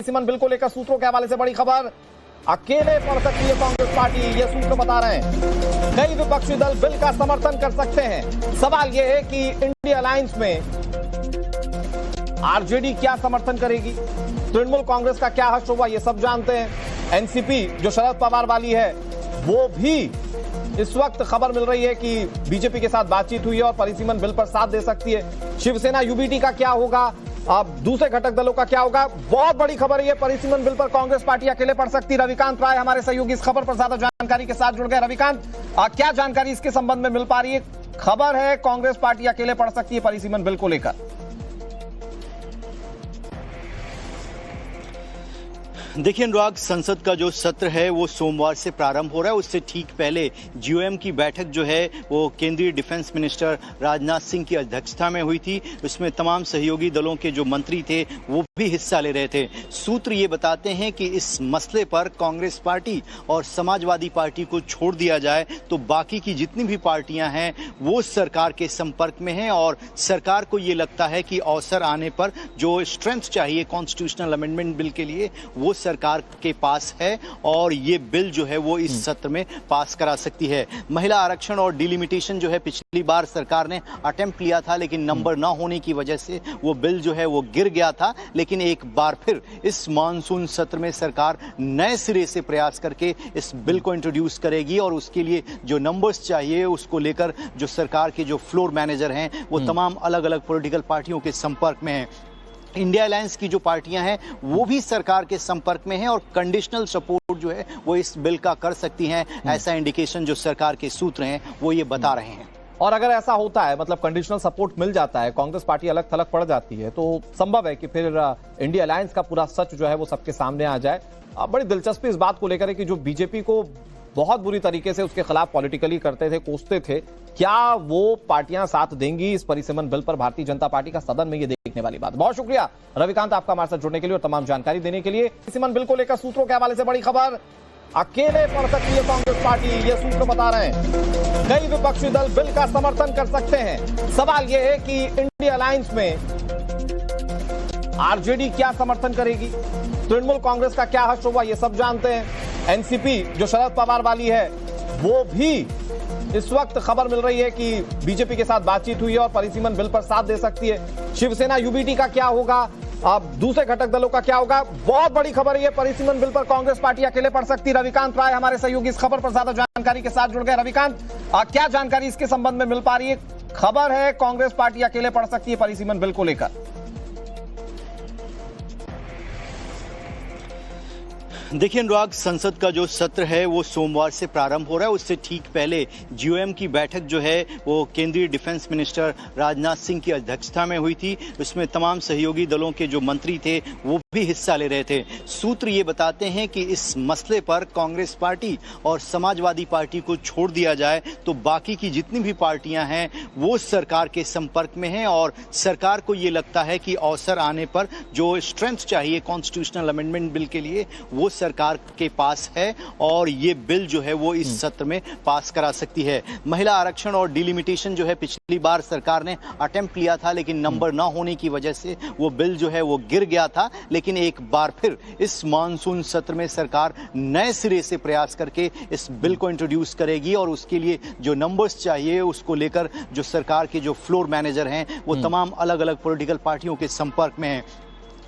परिसीमन बिल को लेकर सूत्रों के हवाले से बड़ी खबर, अकेले पढ़ सकती है कांग्रेस पार्टी, ये सूत्र बता रहे हैं। कई विपक्षी दल बिल का समर्थन कर सकते हैं। सवाल यह है कि इंडिया अलायंस में आरजेडी क्या समर्थन करेगी, तृणमूल कांग्रेस का क्या हश्र होगा, ये सब जानते हैं। एनसीपी जो शरद पवार वाली है, वो भी इस वक्त खबर मिल रही है कि बीजेपी के साथ बातचीत हुई है और परिसीमन बिल पर साथ दे सकती है। शिवसेना यूबीटी का क्या होगा, अब दूसरे घटक दलों का क्या होगा, बहुत बड़ी खबर है। परिसीमन बिल पर कांग्रेस पार्टी अकेले पढ़ सकती है। रविकांत राय हमारे सहयोगी इस खबर पर ज्यादा जानकारी के साथ जुड़ गए। रविकांत, क्या जानकारी इसके संबंध में मिल पा रही है? खबर है कांग्रेस पार्टी अकेले पढ़ सकती है परिसीमन बिल को लेकर। देखिए अनुराग, संसद का जो सत्र है वो सोमवार से प्रारंभ हो रहा है। उससे ठीक पहले जीओएम की बैठक जो है वो केंद्रीय डिफेंस मिनिस्टर राजनाथ सिंह की अध्यक्षता में हुई थी। उसमें तमाम सहयोगी दलों के जो मंत्री थे वो भी हिस्सा ले रहे थे। सूत्र ये बताते हैं कि इस मसले पर कांग्रेस पार्टी और समाजवादी पार्टी को छोड़ दिया जाए तो बाकी की जितनी भी पार्टियां हैं वो सरकार के संपर्क में हैं और सरकार को ये लगता है कि अवसर आने पर जो स्ट्रेंथ चाहिए कॉन्स्टिट्यूशनल अमेंडमेंट बिल के लिए वो सरकार के पास है और ये बिल जो है वो इस सत्र में पास करा सकती है। महिला आरक्षण और डिलिमिटेशन जो है पिछली बार सरकार ने अटेम्प्ट लिया था, लेकिन नंबर ना होने की वजह से वो बिल जो है वो गिर गया था। लेकिन एक बार फिर इस मानसून सत्र में सरकार नए सिरे से प्रयास करके इस बिल को इंट्रोड्यूस करेगी और उसके लिए जो नंबर्स चाहिए उसको लेकर जो सरकार के जो फ्लोर मैनेजर हैं वो तमाम अलग अलग पॉलिटिकल पार्टियों के संपर्क में हैं। इंडिया अलायंस की जो पार्टियां हैं वो भी सरकार के संपर्क में हैं और कंडीशनल सपोर्ट जो है वो इस बिल का कर सकती हैं। ऐसा इंडिकेशन जो सरकार के सूत्र हैं वो ये बता रहे हैं। और अगर ऐसा होता है, मतलब कंडीशनल सपोर्ट मिल जाता है, कांग्रेस पार्टी अलग थलग पड़ जाती है, तो संभव है कि फिर इंडिया अलायंस का पूरा सच जो है वो सबके सामने आ जाए। बड़ी दिलचस्पी इस बात को लेकर है कि जो बीजेपी को बहुत बुरी तरीके से उसके खिलाफ पॉलिटिकली करते थे, कोसते थे, क्या वो पार्टियां साथ देंगी इस परिसीमन बिल पर? भारतीय जनता पार्टी का सदन में ये देखने वाली बात। बहुत शुक्रिया रविकांत आपका हमारे साथ जुड़ने के लिए और तमाम जानकारी देने के लिए। परिसीमन बिल को लेकर सूत्रों के हवाले से बड़ी खबर, अकेले पढ़ सकती है कांग्रेस पार्टी, ये सूत्र बता रहे हैं। कई विपक्षी दल बिल का समर्थन कर सकते हैं। सवाल यह है कि इंडिया अलायंस में आरजेडी क्या समर्थन करेगी, तृणमूल कांग्रेस का क्या हश्र होगा, ये सब जानते हैं। एनसीपी जो शरद पवार वाली है, वो भी इस वक्त खबर मिल रही है कि बीजेपी के साथ बातचीत हुई है और परिसीमन बिल पर साथ दे सकती है। शिवसेना यूबीटी का क्या होगा, अब दूसरे घटक दलों का क्या होगा, बहुत बड़ी खबर है। परिसीमन बिल पर कांग्रेस पार्टी अकेले पढ़ सकती है। रविकांत राय हमारे सहयोगी इस खबर पर ज्यादा जानकारी के साथ जुड़ गए। रविकांत, क्या जानकारी इसके संबंध में मिल पा रही है? खबर है कांग्रेस पार्टी अकेले पढ़ सकती है परिसीमन बिल को लेकर। देखिए अनुराग, संसद का जो सत्र है वो सोमवार से प्रारंभ हो रहा है। उससे ठीक पहले जीओएम की बैठक जो है वो केंद्रीय डिफेंस मिनिस्टर राजनाथ सिंह की अध्यक्षता में हुई थी। उसमें तमाम सहयोगी दलों के जो मंत्री थे वो भी हिस्सा ले रहे थे। सूत्र ये बताते हैं कि इस मसले पर कांग्रेस पार्टी और समाजवादी पार्टी को छोड़ दिया जाए तो बाकी की जितनी भी पार्टियां हैं वो सरकार के संपर्क में हैं और सरकार को ये लगता है कि अवसर आने पर जो स्ट्रेंथ चाहिए कॉन्स्टिट्यूशनल अमेंडमेंट बिल के लिए वो सरकार के पास है और ये बिल जो है वो इस सत्र में पास करा सकती है। महिला आरक्षण और डिलिमिटेशन जो है पिछली बार सरकार ने अटेम्प्ट लिया था, लेकिन नंबर ना होने की वजह से वो बिल जो है वो गिर गया था। लेकिन एक बार फिर इस मानसून सत्र में सरकार नए सिरे से प्रयास करके इस बिल को इंट्रोड्यूस करेगी और उसके लिए जो नंबर्स चाहिए उसको लेकर जो सरकार के जो फ्लोर मैनेजर हैं वो तमाम अलग अलग पॉलिटिकल पार्टियों के संपर्क में हैं।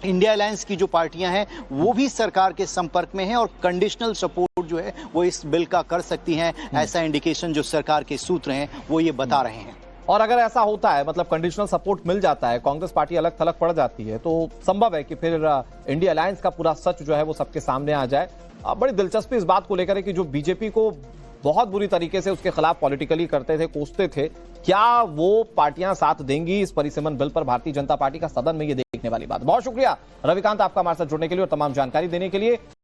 इंडिया अलायंस की जो पार्टियां हैं वो भी सरकार के संपर्क में हैं और कंडीशनल सपोर्ट जो है वो इस बिल का कर सकती हैं। ऐसा इंडिकेशन जो सरकार के सूत्र हैं वो ये बता रहे हैं। और अगर ऐसा होता है, मतलब कंडीशनल सपोर्ट मिल जाता है, कांग्रेस पार्टी अलग थलग पड़ जाती है, तो संभव है कि फिर इंडिया अलायंस का पूरा सच जो है वो सबके सामने आ जाए। बड़ी दिलचस्पी इस बात को लेकर है कि जो बीजेपी को बहुत बुरी तरीके से उसके खिलाफ पॉलिटिकली करते थे, कोसते थे, क्या वो पार्टियां साथ देंगी इस परिसीमन बिल पर? भारतीय जनता पार्टी का सदन में ये देखने वाली बात। बहुत शुक्रिया रविकांत आपका हमारे साथ जुड़ने के लिए और तमाम जानकारी देने के लिए।